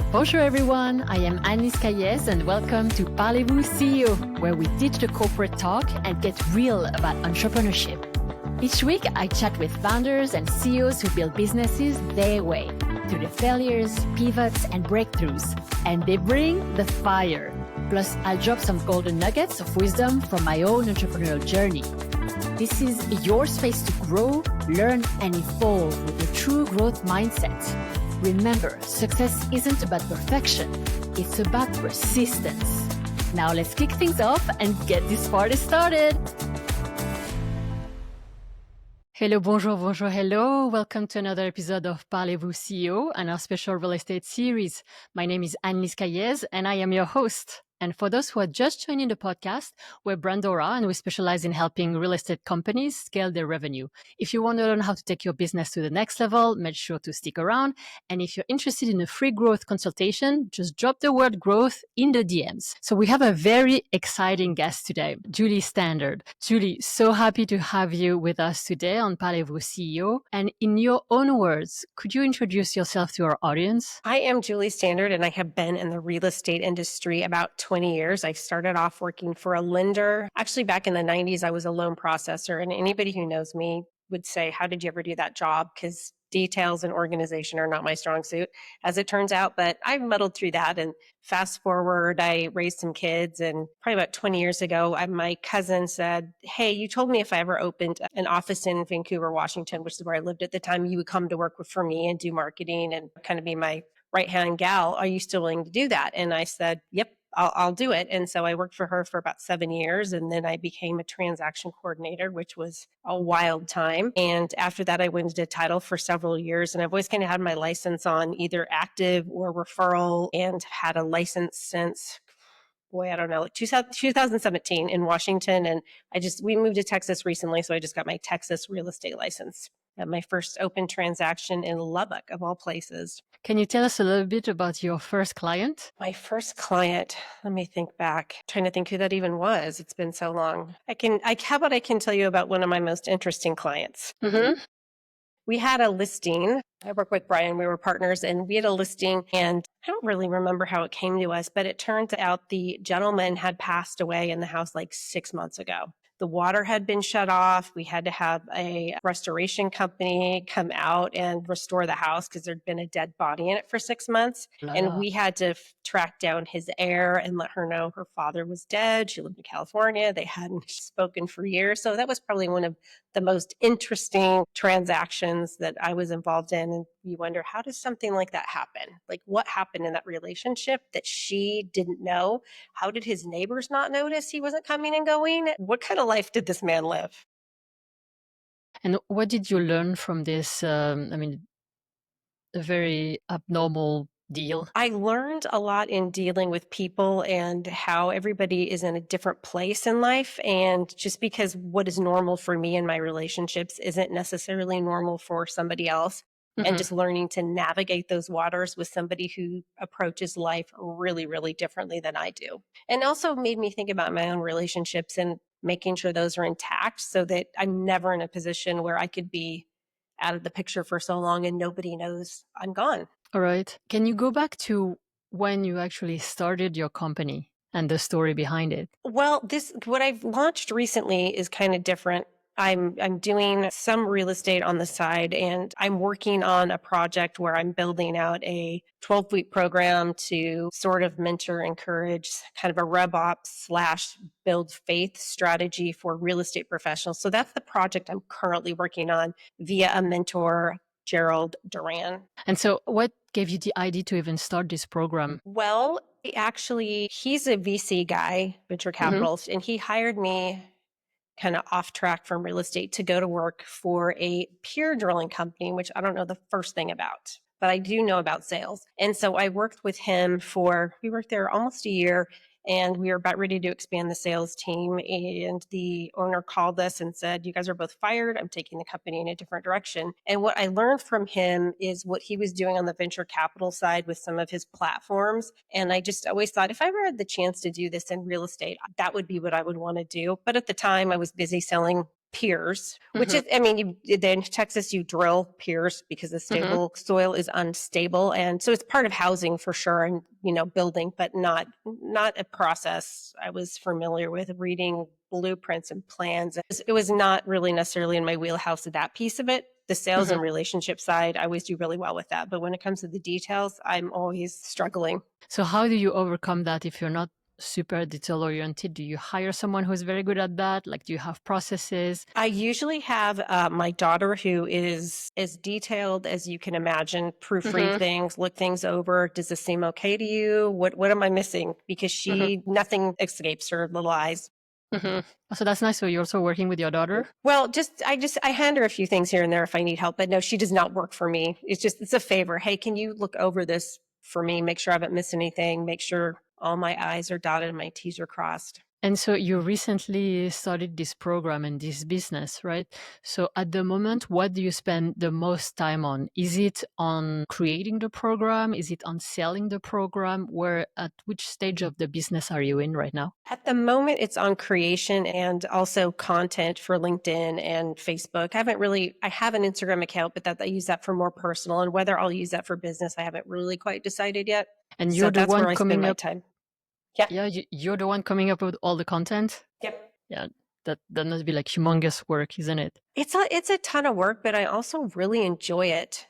Bonjour everyone, I am Anne-Lise Cailliez and welcome to Parlez-vous CEO, where we teach the corporate talk and get real about entrepreneurship. Each week, I chat with founders and CEOs who build businesses their way, through the failures, pivots, and breakthroughs. And they bring the fire. Plus, I'll drop some golden nuggets of wisdom from my own entrepreneurial journey. This is your space to grow, learn, and evolve with a true growth mindset. Remember, success isn't about perfection, it's about persistence. Now let's kick things off and get this party started. Hello, bonjour, bonjour, hello. Welcome to another episode of Parlez-vous CEO and our special real estate series. My name is Anne-Lise Cailliez and I am your host. And for those who are just joining the podcast, we're Brandora and we specialize in helping real estate companies scale their revenue. If you want to learn how to take your business to the next level, make sure to stick around. And if you're interested in a free growth consultation, just drop the word growth in the DMs. So we have a very exciting guest today, Julie Standard. Julie, so happy to have you with us today on Parlez-vous CEO. And in your own words, could you introduce yourself to our audience? I am Julie Standard, and I have been in the real estate industry about 20 years. I started off working for a lender. Actually, back in the 90s, I was a loan processor, and anybody who knows me would say, how did you ever do that job? Because details and organization are not my strong suit, as it turns out. But I muddled through that. And fast forward, I raised some kids. And probably about 20 years ago, my cousin said, hey, you told me if I ever opened an office in Vancouver, Washington, which is where I lived at the time, you would come to work for me and do marketing and kind of be my right-hand gal. Are you still willing to do that? And I said, yep. I'll do it. And so I worked for her for about 7 years. And then I became a transaction coordinator, which was a wild time. And after that, I went into title for several years. And I've always kind of had my license on either active or referral and had a license since, I don't know, like 2017 in Washington. And we moved to Texas recently. So I just got my Texas real estate license. At my first open transaction in Lubbock, of all places. Can you tell us a little bit about your first client? My first client, let me think back. I'm trying to think who that even was. It's been so long. How about I can tell you about one of my most interesting clients. Mm-hmm. We had a listing. I work with Brian. We were partners and we had a listing and I don't really remember how it came to us, but it turns out the gentleman had passed away in the house like 6 months ago. The water had been shut off. We had to have a restoration company come out and restore the house because there'd been a dead body in it for 6 months. And we had to track down his heir and let her know her father was dead. She lived in California. They hadn't spoken for years. So that was probably one of the most interesting transactions that I was involved in. And you wonder, how does something like that happen? Like what happened in that relationship that she didn't know? How did his neighbors not notice he wasn't coming and going? What kind of life did this man live? And what did you learn from this, a very abnormal deal? I learned a lot in dealing with people and how everybody is in a different place in life. And just because what is normal for me in my relationships isn't necessarily normal for somebody else. Mm-hmm. And just learning to navigate those waters with somebody who approaches life really, really differently than I do. And also made me think about my own relationships and making sure those are intact so that I'm never in a position where I could be out of the picture for so long and nobody knows I'm gone. All right. Can you go back to when you actually started your company and the story behind it? Well, what I've launched recently is kind of different. I'm doing some real estate on the side and I'm working on a project where I'm building out a 12-week program to sort of mentor, encourage kind of a RevOps/build faith strategy for real estate professionals. So that's the project I'm currently working on via a mentor, Gerald Duran. And so what gave you the idea to even start this program? Well, actually, he's a VC guy, venture capitalist, and he hired me kind of off track from real estate to go to work for a peer drilling company, which I don't know the first thing about, but I do know about sales. And so I worked with him we worked there almost a year. And we were about ready to expand the sales team. And the owner called us and said, you guys are both fired. I'm taking the company in a different direction. And what I learned from him is what he was doing on the venture capital side with some of his platforms. And I just always thought, if I ever had the chance to do this in real estate, that would be what I would want to do. But at the time, I was busy selling piers, which Mm-hmm. is, I mean, in Texas, you drill piers because the Mm-hmm. stable soil is unstable. And so it's part of housing for sure and, building, but not a process I was familiar with reading blueprints and plans. It was not really necessarily in my wheelhouse of that piece of it. The sales Mm-hmm. and relationship side, I always do really well with that. But when it comes to the details, I'm always struggling. So how do you overcome that if you're not super detail oriented? Do you hire someone who's very good at that? Like, do you have processes? I usually have my daughter who is as detailed as you can imagine, proofread Mm-hmm. things, look things over. Does this seem okay to you? What am I missing? Because Mm-hmm. nothing escapes her little eyes. Mm-hmm. So that's nice. So you're also working with your daughter? Well, I hand her a few things here and there if I need help, but no, she does not work for me. It's a favor. Hey, can you look over this for me? Make sure I haven't missed anything. Make sure all my I's are dotted and my T's are crossed. And so you recently started this program and this business, right? So at the moment, what do you spend the most time on? Is it on creating the program? Is it on selling the program? At which stage of the business are you in right now? At the moment, it's on creation and also content for LinkedIn and Facebook. I have an Instagram account, but that I use that for more personal, and whether I'll use that for business, I haven't really quite decided yet. And So you're the that's one where I spend coming my up. time. Yeah. Yeah, you're the one coming up with all the content. Yep. Yeah, that must be like humongous work, isn't it? It's a ton of work, but I also really enjoy it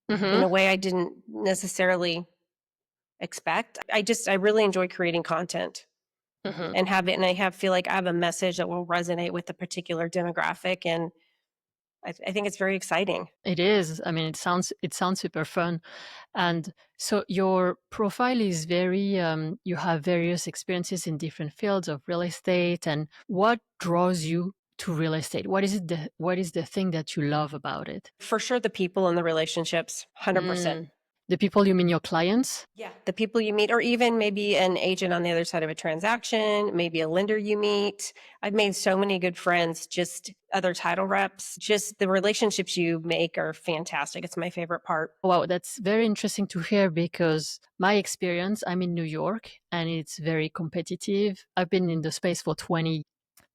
in Mm-hmm. a way I didn't necessarily expect. I really enjoy creating content Mm-hmm. and feel like I have a message that will resonate with a particular demographic, and I think it's very exciting. It is. I mean, it sounds super fun. And so your profile is very, you have various experiences in different fields of real estate. And what draws you to real estate? What is the thing that you love about it? For sure, the people and the relationships, 100%. Mm. The people, you mean your clients? Yeah. The people you meet, or even maybe an agent on the other side of a transaction, maybe a lender you meet. I've made so many good friends, just other title reps, just the relationships you make are fantastic. It's my favorite part. Wow, that's very interesting to hear because my experience, I'm in New York and it's very competitive. I've been in the space for 20.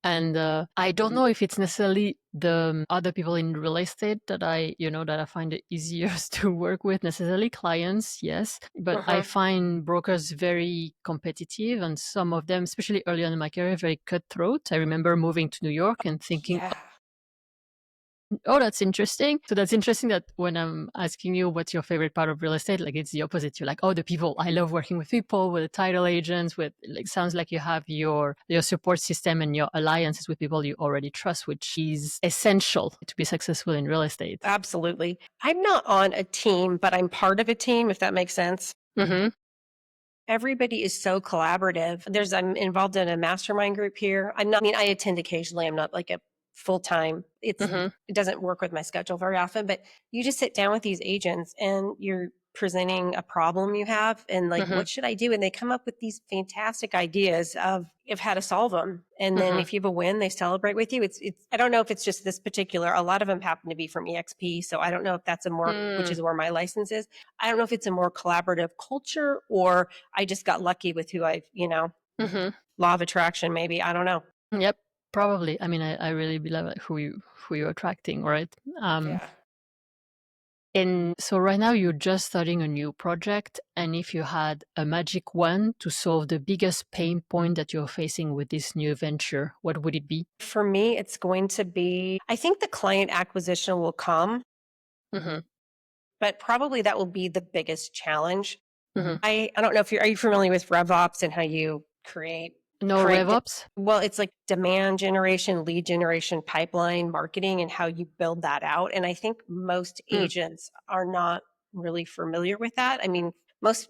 And I don't know if it's necessarily the other people in real estate that I find it easiest to work with, necessarily clients, yes. But I Uh-huh. find brokers very competitive and some of them, especially early on in my career, very cutthroat. I remember moving to New York and thinking, Yeah. oh, that's interesting. So that's interesting that when I'm asking you what's your favorite part of real estate, like it's the opposite. You're like, oh, the people. I love working with people, with the title agents, with like sounds like you have your support system and your alliances with people you already trust, which is essential to be successful in real estate. Absolutely. I'm not on a team, but I'm part of a team, if that makes sense. Mm-hmm. Everybody is so collaborative. I'm involved in a mastermind group here. I attend occasionally. I'm not like a full time. Mm-hmm. It doesn't work with my schedule very often, but you just sit down with these agents and you're presenting a problem you have and like, Mm-hmm. what should I do? And they come up with these fantastic ideas of how to solve them. And then Mm-hmm. if you have a win, they celebrate with you. I don't know if it's just this particular, a lot of them happen to be from EXP. So I don't know if that's which Mm. is where my license is. I don't know if it's a more collaborative culture or I just got lucky with who Mm-hmm. law of attraction, maybe. I don't know. Yep, probably. I mean, I really believe like, who you're attracting, right? Yeah. And so right now you're just starting a new project. And if you had a magic wand to solve the biggest pain point that you're facing with this new venture, what would it be? For me, it's going to be, I think the client acquisition will come, Mm-hmm. but probably that will be the biggest challenge. Mm-hmm. I don't know if are you familiar with RevOps and how you No create, RevOps? well, it's like demand generation, lead generation, pipeline marketing, and how you build that out. And I think most Mm. agents are not really familiar with that. I mean,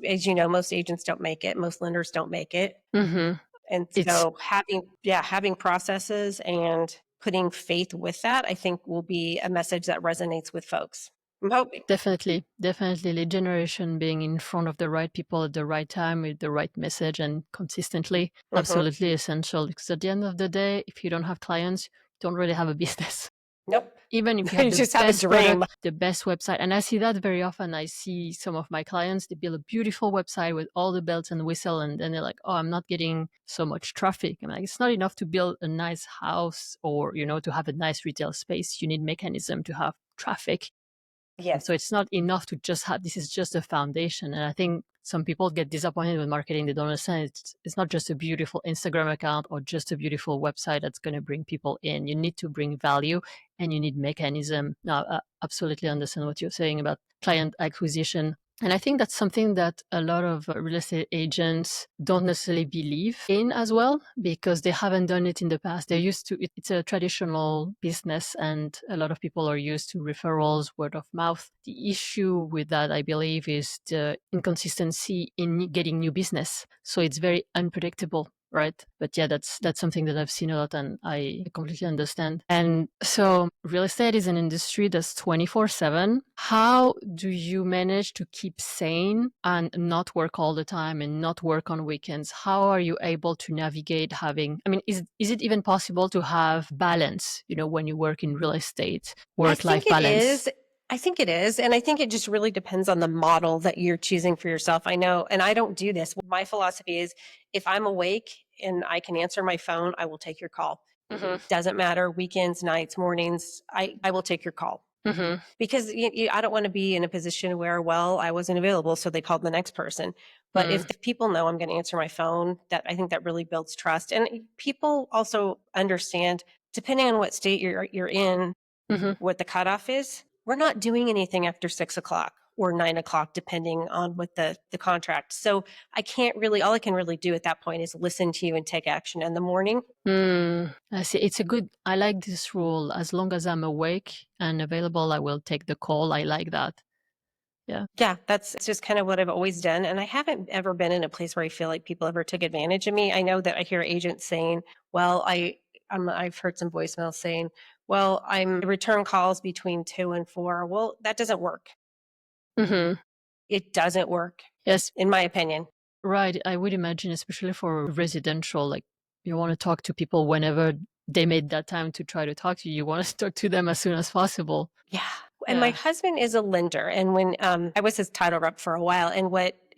as you know, most agents don't make it. Most lenders don't make it. Mm-hmm. And It's so having processes and putting faith with that, I think will be a message that resonates with folks. I'm hoping. definitely lead generation, being in front of the right people at the right time with the right message and consistently, Mhm. absolutely essential. Because at the end of the day, if you don't have clients, you don't really have a business. Nope. Even if you You have the just have a best dream. product, the best website. And I see that very often. I see some of my clients, they build a beautiful website with all the bells and whistle, and then they're like, oh, I'm not getting so much traffic. I'm like, it's not enough to build a nice house or, to have a nice retail space. You need mechanism to have traffic. Yes. So it's not enough to just have, this is just a foundation. And I think some people get disappointed with marketing. They don't understand it's not just a beautiful Instagram account or just a beautiful website that's going to bring people in. You need to bring value and you need mechanism. Now, I absolutely understand what you're saying about client acquisition. And I think that's something that a lot of real estate agents don't necessarily believe in as well, because they haven't done it in the past. They're used to it. It's a traditional business and a lot of people are used to referrals, word of mouth. The issue with that, I believe, is the inconsistency in getting new business. So it's very unpredictable. Right. But yeah, that's something that I've seen a lot and I completely understand. And so real estate is an industry that's 24/7. How do you manage to keep sane and not work all the time and not work on weekends? How are you able to navigate is it even possible to have balance, when you work in real estate, work-life balance? I think it is. And I think it just really depends on the model that you're choosing for yourself. I know, and I don't do this. My philosophy is if I'm awake and I can answer my phone, I will take your call. Mm-hmm. Doesn't matter, weekends, nights, mornings, I will take your call. Mm-hmm. Because I don't want to be in a position where, well, I wasn't available, so they called the next person. But if people know I'm going to answer my phone, I think that really builds trust. And people also understand, depending on what state you're in, what the cutoff is. We're not doing anything after 6 o'clock or 9 o'clock, depending on what the contract. So all I can really do at that point is listen to you and take action in the morning. I see. I like this rule. As long as I'm awake and available, I will take the call. I like that. Yeah. Yeah, it's just kind of what I've always done. And I haven't ever been in a place where I feel like people ever took advantage of me. I know that I hear agents saying, well, I've heard some voicemails saying, well, I return calls between 2 and 4. Well, that doesn't work. Mm-hmm. It doesn't work. Yes. In my opinion. Right. I would imagine, especially for residential, like you want to talk to people whenever they made that time to try to talk to you. You want to talk to them as soon as possible. Yeah. And my husband is a lender. And when I was his title rep for a while, and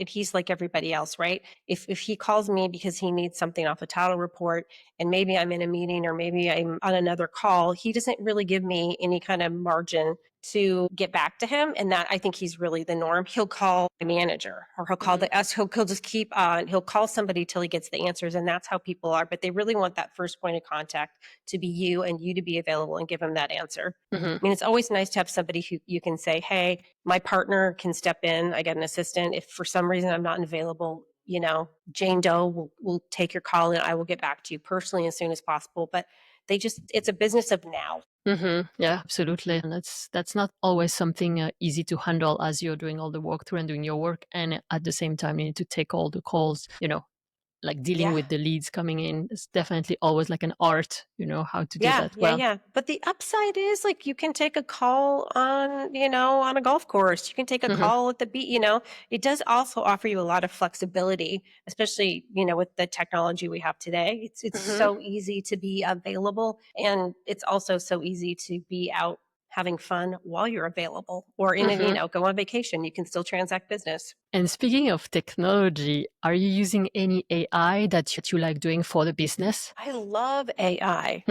he's like everybody else, right? If he calls me because he needs something off a title report, and maybe I'm in a meeting or maybe I'm on another call, he doesn't really give me any kind of margin to get back to him. And that, I think he's really the norm. He'll call the manager or he'll call he'll just keep on, he'll call somebody till he gets the answers. And that's how people are. But they really want that first point of contact to be you and you to be available and give them that answer. I mean, it's always nice to have somebody who you can say, hey, my partner can step in. I got an assistant. If for some reason I'm not available, Jane Doe will take your call and I will get back to you personally as soon as possible. But it's a business of now. Yeah, absolutely. And that's not always something easy to handle as you're doing all the walkthrough and doing your work. And at the same time, you need to take all the calls, like dealing with the leads coming in. It's definitely always like an art, how to do that well. Yeah. But the upside is like you can take a call on, on a golf course. You can take a call at the beach, It does also offer you a lot of flexibility, especially, with the technology we have today. It's so easy to be available. And it's also so easy to be out having fun while you're available or go on vacation. You can still transact business. And speaking of technology, are you using any AI that you like doing for the business? I love AI.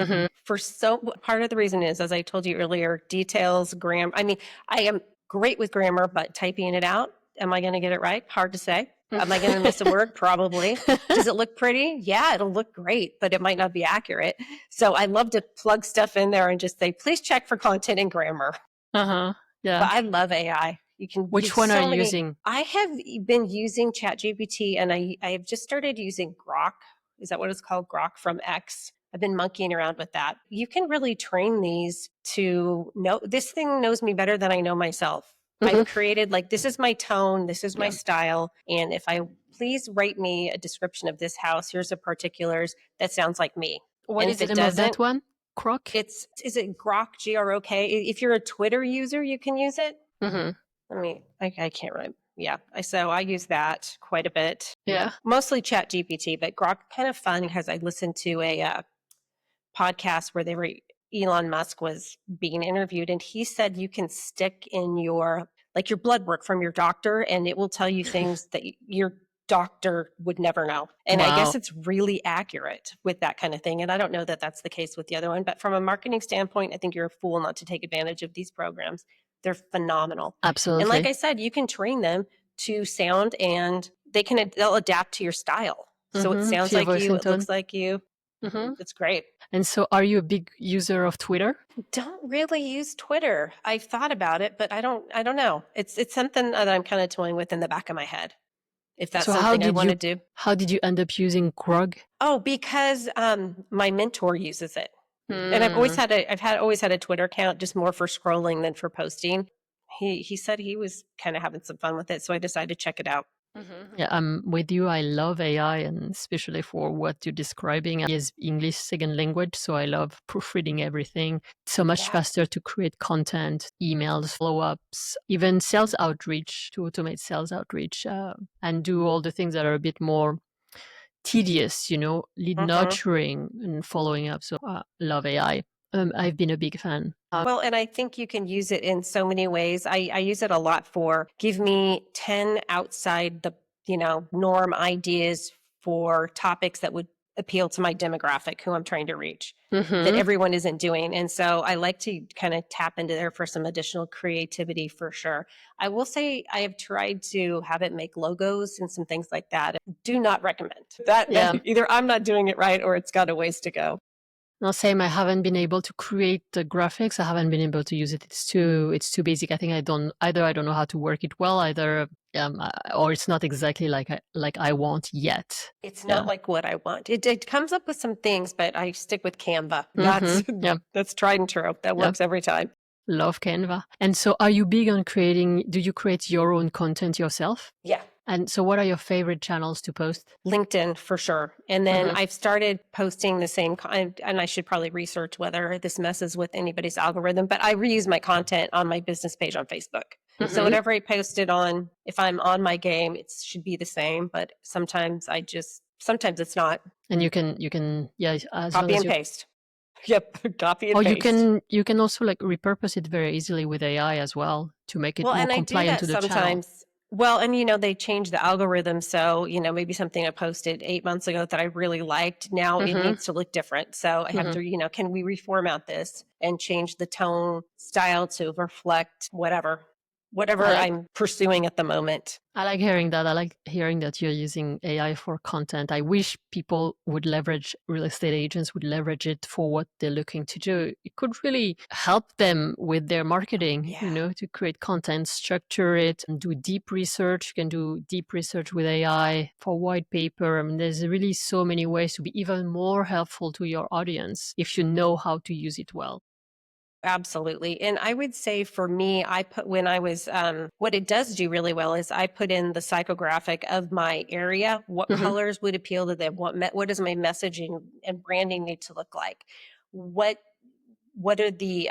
Part of the reason is, as I told you earlier, details, grammar. I mean, I am great with grammar, but typing it out, am I going to get it right? Hard to say. Am I going to miss a word? Probably. Does it look pretty? Yeah, it'll look great, but it might not be accurate. So I love to plug stuff in there and just say, please check for content and grammar. Yeah. But I love AI. Which one are you using? I have been using ChatGPT and I have just started using Grok. Is that what it's called? Grok from X. I've been monkeying around with that. You can really train these to know, this thing knows me better than I know myself. I've created this is my tone, this is my style. And if please write me a description of this house, here's the particulars that sounds like me. What is the name of that one? Grok? Is it Grok, Grok? If you're a Twitter user, you can use it. I can't remember. Yeah. So I use that quite a bit. Yeah. Mostly ChatGPT, but Grok kind of fun because I listened to a podcast where they were Elon Musk was being interviewed, and he said you can stick in your blood work from your doctor, and it will tell you things that your doctor would never know. And I guess Wow. it's really accurate with that kind of thing. And I don't know that that's the case with the other one, but from a marketing standpoint, I think you're a fool not to take advantage of these programs. They're phenomenal. And like Absolutely. I said, you can train them to sound, and they'll adapt to your style. So it sounds To your like voice you, and it looks tone. like you. It's great. And so are you a big user of Twitter? Don't really use Twitter. I've thought about it, but I don't know. It's something that I'm kind of toying with in the back of my head. If that's So something I want to do. how did you end up using Grog? Oh, because my mentor uses it. And I've always had a Twitter account, just more for scrolling than for posting. He said he was kind of having some fun with it, so I decided to check it out. Yeah, I'm with you. I love AI, and especially for what you're describing is English second language. So I love proofreading everything. So much Yeah. faster to create content, emails, follow-ups, even sales outreach, to automate sales outreach, and do all the things that are a bit more tedious, lead nurturing and following up. So love AI. I've been a big fan. Well, and I think you can use it in so many ways. I use it a lot for give me 10 outside the, norm ideas for topics that would appeal to my demographic, who I'm trying to reach, that everyone isn't doing. And so I like to kind of tap into there for some additional creativity for sure. I will say I have tried to have it make logos and some things like that. Do not recommend that. Yeah. Either I'm not doing it right or it's got a ways to go. No, same. I haven't been able to create the graphics. I haven't been able to use it. It's too basic. I think I don't know how to work it well either, or it's not exactly like I want yet. It's not like what I want. It comes up with some things, but I stick with Canva. That's tried and true. That works every time. Love Canva. And so are you big on do you create your own content yourself? Yeah. And so what are your favorite channels to post? LinkedIn for sure. And then I've started posting the same, and I should probably research whether this messes with anybody's algorithm, but I reuse my content on my business page on Facebook. So whatever I posted on, if I'm on my game, it should be the same, but sometimes it's not. And you can, as copy and paste. Yep, copy and paste. Or you can also repurpose it very easily with AI as well to make it more compliant to the channel. Well, and they changed the algorithm. So, maybe something I posted 8 months ago that I really liked, now it needs to look different. So I have to, can we reformat this and change the tone style to reflect whatever I'm pursuing at the moment. I like hearing that. I like hearing that you're using AI for content. I wish people would real estate agents would leverage it for what they're looking to do. It could really help them with their marketing, to create content, structure it, and do deep research. You can do deep research with AI for white paper. I mean, there's really so many ways to be even more helpful to your audience if you know how to use it well. Absolutely. And I would say for me, what it does do really well is I put in the psychographic of my area, what colors would appeal to them, what does my messaging and branding need to look like? What are the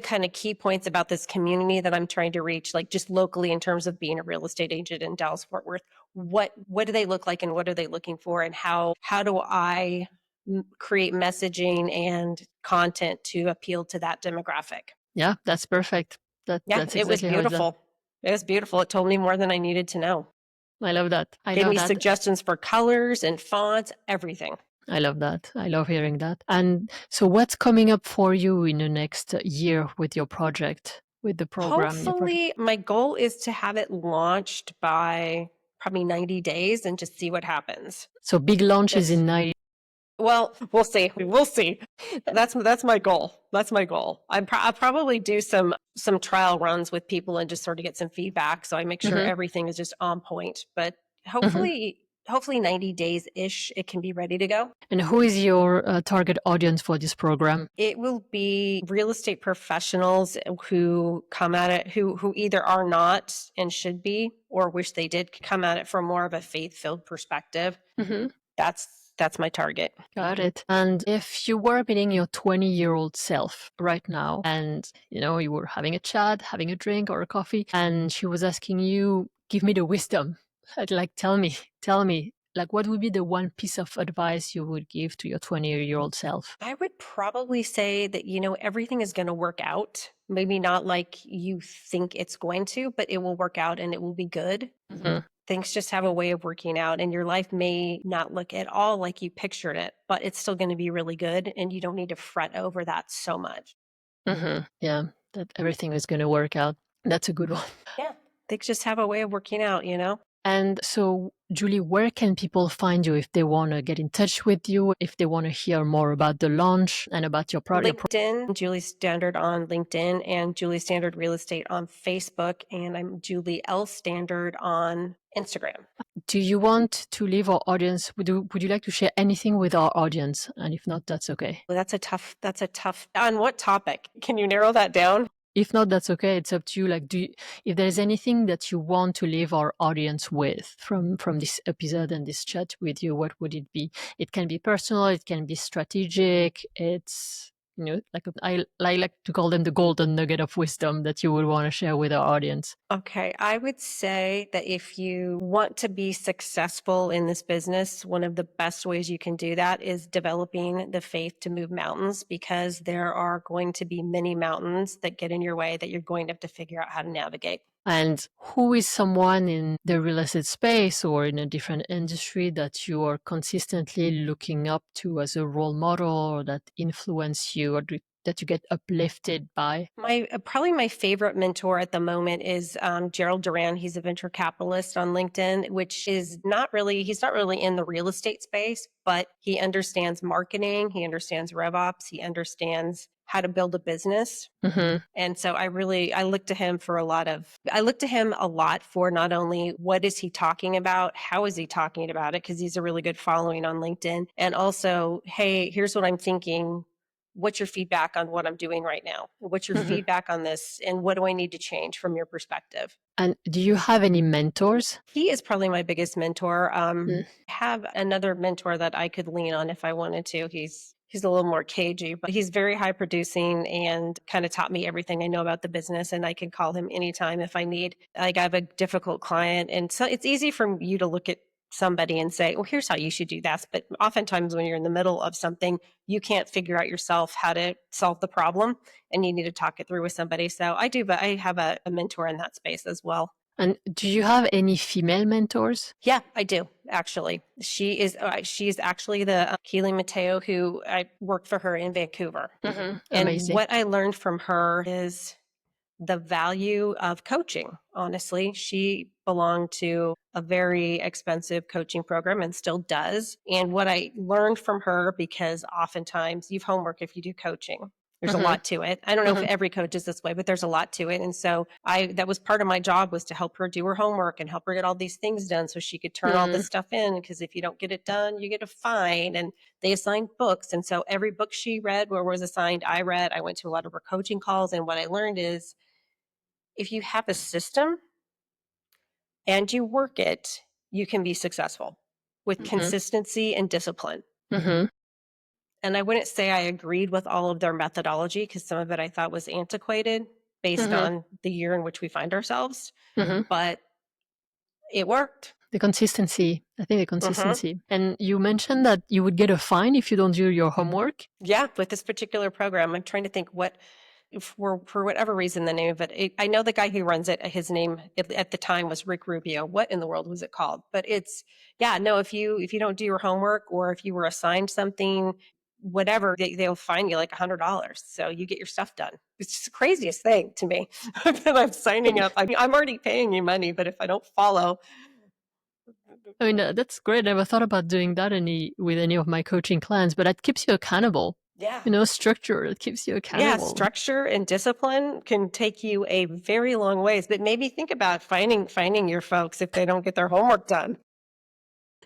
kind of key points about this community that I'm trying to reach, like just locally in terms of being a real estate agent in Dallas, Fort Worth? What do they look like and what are they looking for? And how do I create messaging and content to appeal to that demographic? Yeah, that's perfect. That's exactly it was beautiful. It was beautiful. It told me more than I needed to know. I love that. Gave me suggestions for colors and fonts, everything. I love that. I love hearing that. And so what's coming up for you in the next year with your project, with the program? Hopefully, my goal is to have it launched by probably 90 days and just see what happens. So big launch is in 90. Well, we'll see. We'll see. That's my goal. That's my goal. I'll probably do some trial runs with people and just sort of get some feedback, so I make sure everything is just on point. But hopefully 90 days-ish, it can be ready to go. And who is your target audience for this program? It will be real estate professionals who come at it, who either are not and should be, or wish they did come at it from more of a faith-filled perspective. That's my target. Got it. And if you were meeting your 20-year-old self right now and, you were having a chat, having a drink or a coffee, and she was asking you, give me the wisdom. I'd tell me, Like, what would be the one piece of advice you would give to your 20-year-old self? I would probably say that, everything is going to work out. Maybe not like you think it's going to, but it will work out and it will be good. Mm-hmm. Things just have a way of working out, and your life may not look at all like you pictured it, but it's still going to be really good. And you don't need to fret over that so much. Mm-hmm. Yeah, that everything is going to work out. That's a good one. Yeah. Things just have a way of working out, And so, Julie, where can people find you if they want to get in touch with you, if they want to hear more about the launch and about your product? LinkedIn, Julie Standard on LinkedIn, and Julie Standard Real Estate on Facebook, and I'm Julie L. Standard on Instagram. Do you want to leave our audience? Would you like to share anything with our audience? And if not, that's okay. Well, that's a tough, on what topic? Can you narrow that down? If not, that's okay. It's up to you. Like, if there's anything that you want to leave our audience with from this episode and this chat with you, what would it be? It can be personal. It can be strategic. It's, like I like to call them the golden nugget of wisdom that you would want to share with our audience. Okay. I would say that if you want to be successful in this business, one of the best ways you can do that is developing the faith to move mountains, because there are going to be many mountains that get in your way that you're going to have to figure out how to navigate. And who is someone in the real estate space or in a different industry that you are consistently looking up to as a role model, or that influence you, or that you get uplifted by? Probably my favorite mentor at the moment is Gerald Duran. He's a venture capitalist on LinkedIn, which is he's not really in the real estate space, but he understands marketing. He understands RevOps. He understands how to build a business. Mm-hmm. And so I look to him a lot for not only what is he talking about, how is he talking about it, because he's a really good following on LinkedIn. And also, hey, here's what I'm thinking. What's your feedback on what I'm doing right now? What's your feedback on this? And what do I need to change from your perspective? And do you have any mentors? He is probably my biggest mentor. I have another mentor that I could lean on if I wanted to. He's a little more cagey, but he's very high producing and kind of taught me everything I know about the business. And I can call him anytime if I need. Like, I have a difficult client, and so it's easy for you to look at somebody and say, well, here's how you should do that. But oftentimes when you're in the middle of something, you can't figure out yourself how to solve the problem, and you need to talk it through with somebody. So I do, but I have a mentor in that space as well. And do you have any female mentors? Yeah, I do, actually. She's actually the Keely Mateo, who I worked for her in Vancouver. Mm-hmm. And Amazing. what I learned from her is the value of coaching. Honestly, she belonged to a very expensive coaching program and still does. And what I learned from her, because oftentimes you have homework if you do coaching. There's a lot to it. I don't know if every coach is this way, but there's a lot to it. And so that was part of my job, was to help her do her homework and help her get all these things done so she could turn all this stuff in. Because if you don't get it done, you get a fine. And they assigned books. And so every book she read or was assigned, I read. I went to a lot of her coaching calls. And what I learned is, if you have a system and you work it, you can be successful with consistency and discipline. Mm-hmm. And I wouldn't say I agreed with all of their methodology, because some of it I thought was antiquated based on the year in which we find ourselves. But it worked. The consistency. I think the consistency. And you mentioned that you would get a fine if you don't do your homework. Yeah, with this particular program. I'm trying to think for whatever reason, the name of it. I know the guy who runs it, his name at the time was Rick Rubio. What in the world was it called? But if you don't do your homework, or if you were assigned something, whatever, they'll fine you like $100. So you get your stuff done. It's just the craziest thing to me. That I'm signing up. I'm already paying you money, but if I don't follow. I mean, that's great. I never thought about doing that with any of my coaching clients, but that keeps you accountable. Yeah. Structure, it keeps you accountable. Yeah, structure and discipline can take you a very long ways. But maybe think about finding your folks if they don't get their homework done.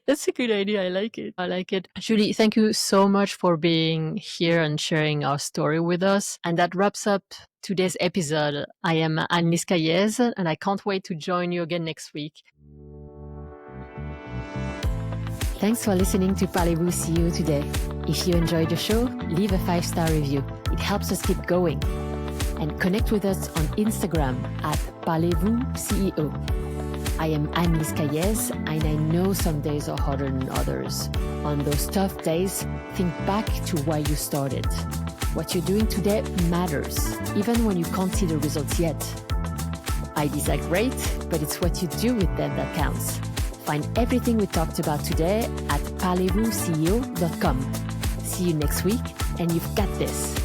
That's a good idea. I like it. Julie, thank you so much for being here and sharing our story with us. And that wraps up today's episode. I am Anne-Lise Cailliez, and I can't wait to join you again next week. Thanks for listening to Parlez-vous CEO today. If you enjoyed the show, leave a 5-star review. It helps us keep going. And connect with us on Instagram at Parlez-vous CEO. I am Anne-Lise Cailliez, and I know some days are harder than others. On those tough days, think back to why you started. What you're doing today matters, even when you can't see the results yet. Ideas are great, but it's what you do with them that counts. Find everything we talked about today at parlez-vous CEO.com. See you next week, and you've got this.